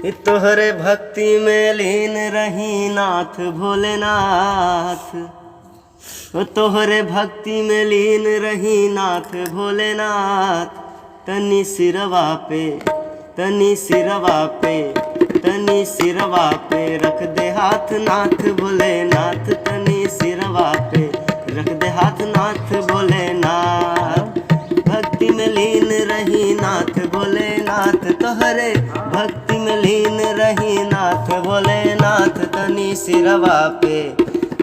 तोहरे भक्ति में लीन रही नाथ भोलेनाथ। तोहरे भक्ति में लीन रही नाथ भोलेनाथ। तनी सिरवा पे तनी सिरवा पे तनी सिरवा पे रख दे हाथ नाथ भोलेनाथ। तनी सिरवा पे रख दे हाथ नाथ भोलेनाथ। भक्ति में लीन रही नाथ भोलेनाथ। तोहरे भक्ति में लीन रही नाथ भोलेनाथ। तनी सिरवा पे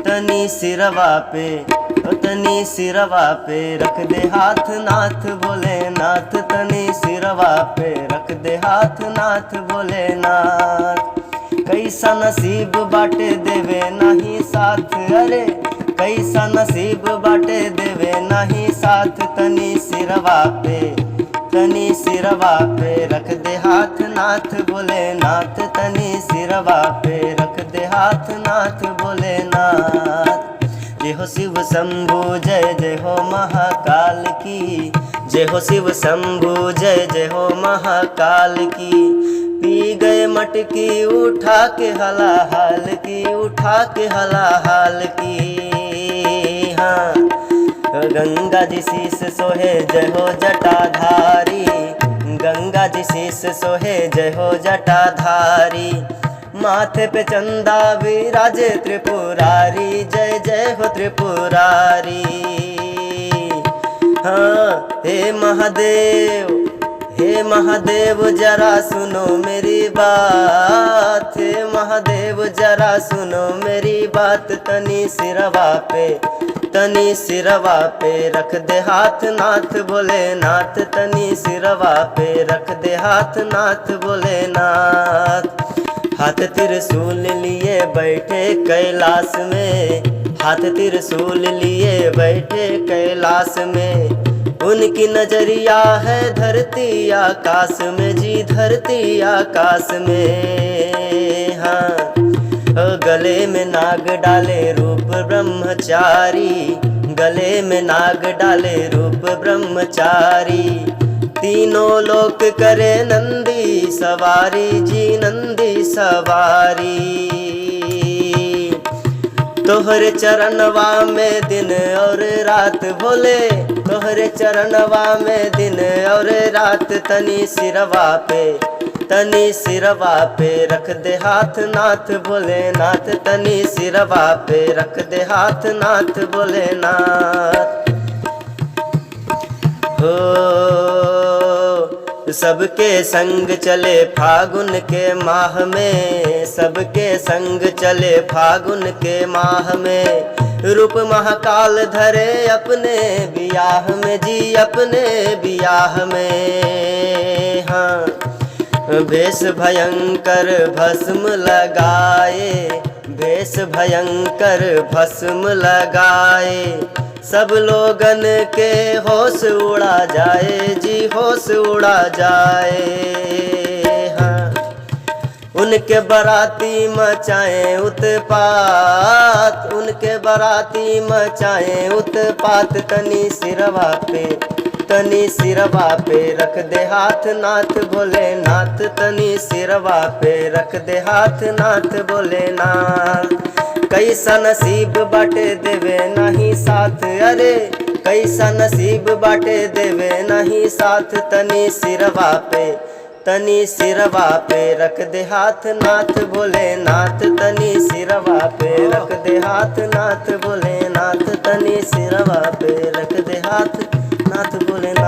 तनी सिरवा पे तनी सिरवा पे रख दे हाथ नाथ भोलेनाथ। तनी सिरवा पे रख दे हाथ नाथ भोलेनाथ। कैसा नसीब बाटे देवे नहीं साथ, अरे कैसा नसीब बाटे देवे नहीं साथ। तनी सिरवा पे तनी सिरवा पे रख दे हाथ नाथ भोलेनाथ। तनी सिरवा पे रख दे हाथ नाथ भोलेनाथ। जय हो शिव शंभु जय जय हो महाकाल की। जय हो शिव शंभु जय जय हो महाकाल की। पी गए मटकी उठा के हलाहाल की, उठा के हलाहाल की। हाँ गंगा जी शीस सोहे जय हो जटाधारी। गंगा जी शीस सोहे जय हो जटाधारी। माथे पे चंदा विराजे त्रिपुरारी। जय जय हो त्रिपुरारी। हाँ हे महादेव हे महादेव जरा सुनो मेरी बात। हे महादेव जरा सुनो मेरी बात। तनी सिरवा पे तनी सिरवा पे रख दे हाथ नाथ भोलेनाथ। तनी सिरवा पे रख दे हाथ नाथ भोलेनाथ। हाथ त्रिशूल लिए बैठे कैलाश में। हाथ त्रिशूल लिए बैठे कैलाश में। उनकी नजरिया है धरती आकाश में जी, धरती आकाश में। हाँ गले में नाग डाले रूप ब्रह्मचारी। गले में नाग डाले रूप ब्रह्मचारी। तीनों लोक करे नंदी सवारी जी, नंदी सवारी। तोहरे चरणवा में दिन और रात भोले। तोहरे चरणवा में दिन और रात। तनी सिरवा पे तनी सिरवा पे रख दे हाथ नाथ भोलेनाथ। तनी सिरवा पे रख दे हाथ नाथ भोलेनाथ। हो सबके संग चले फागुन के माह में। सबके संग चले फागुन के माह में। रूप महाकाल धरे अपने बियाह में जी, अपने बियाह में। हाँ भेष भयंकर भस्म लगाए। भेष भयंकर भस्म लगाए। सब लोगन के होश उड़ा जाए जी, होश उड़ा जाए। हाँ उनके बराती मचाए उत्पात। उनके बराती मचाए उत्पात। तनी सिरवा पे तनी सिरवा पे रख दे हाथ नाथ भोलेनाथ। तनी सिरवा पे रख दे हाथ नाथ भोलेनाथ। कैसा नसीब बाटे देवे नहीं साथ, अरे कैसा नसीब बाटे देवे नहीं साथ। तनी सिरवा पे तनी सिरवा पे रख दे हाथ नाथ भोलेनाथ। तनी सिरवा पे रख दे हाथ नाथ भोलेनाथ। तनी सिरवा पे रख दे हाथ नाथ भोलेनाथ।